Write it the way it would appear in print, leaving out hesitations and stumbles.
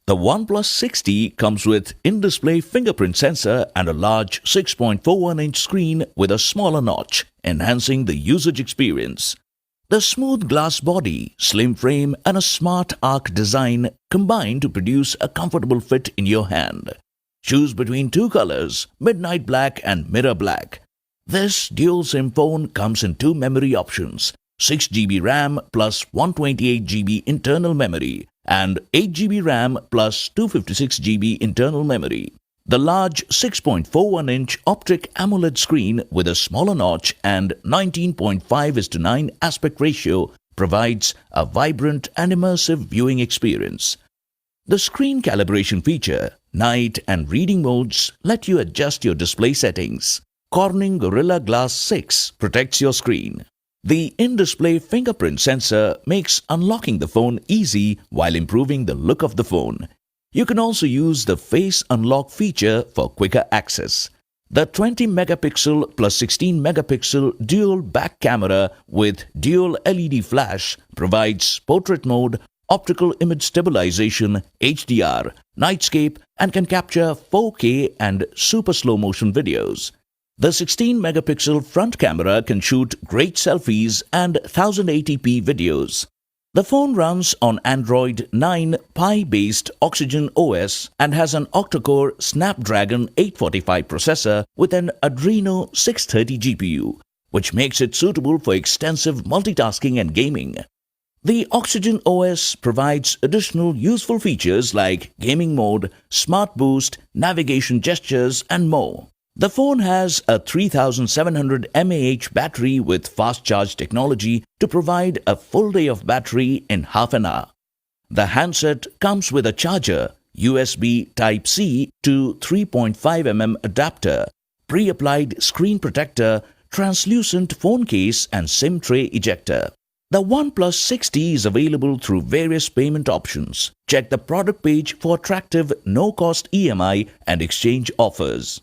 The OnePlus 60 comes with in-display fingerprint sensor and a large 6.41-inch screen with a smaller notch, enhancing the usage experience. The smooth glass body, slim frame and a smart arc design combine to produce a comfortable fit in your hand. Choose between two colors, midnight black and mirror black. This dual SIM phone comes in two memory options, 6GB RAM plus 128GB internal memory and 8GB RAM plus 256GB internal memory. The large 6.41-inch Optic AMOLED screen with a smaller notch and 19.5:9 aspect ratio provides a vibrant and immersive viewing experience. The screen calibration feature, night and reading modes let you adjust your display settings. Corning Gorilla Glass 6 protects your screen. The in-display fingerprint sensor makes unlocking the phone easy while improving the look of the phone. You can also use the Face Unlock feature for quicker access. The 20-megapixel plus 16-megapixel dual back camera with dual LED flash provides portrait mode, optical image stabilization, HDR, nightscape, and can capture 4K and super slow motion videos. The 16-megapixel front camera can shoot great selfies and 1080p videos. The phone runs on Android 9 Pie-based OxygenOS and has an octa-core Snapdragon 845 processor with an Adreno 630 GPU, which makes it suitable for extensive multitasking and gaming. The OxygenOS provides additional useful features like gaming mode, smart boost, navigation gestures, and more. The phone has a 3700 mAh battery with fast charge technology to provide a full day of battery in half an hour. The handset comes with a charger, USB Type-C to 3.5mm adapter, pre-applied screen protector, translucent phone case and SIM tray ejector. The OnePlus 60 is available through various payment options. Check the product page for attractive no-cost EMI and exchange offers.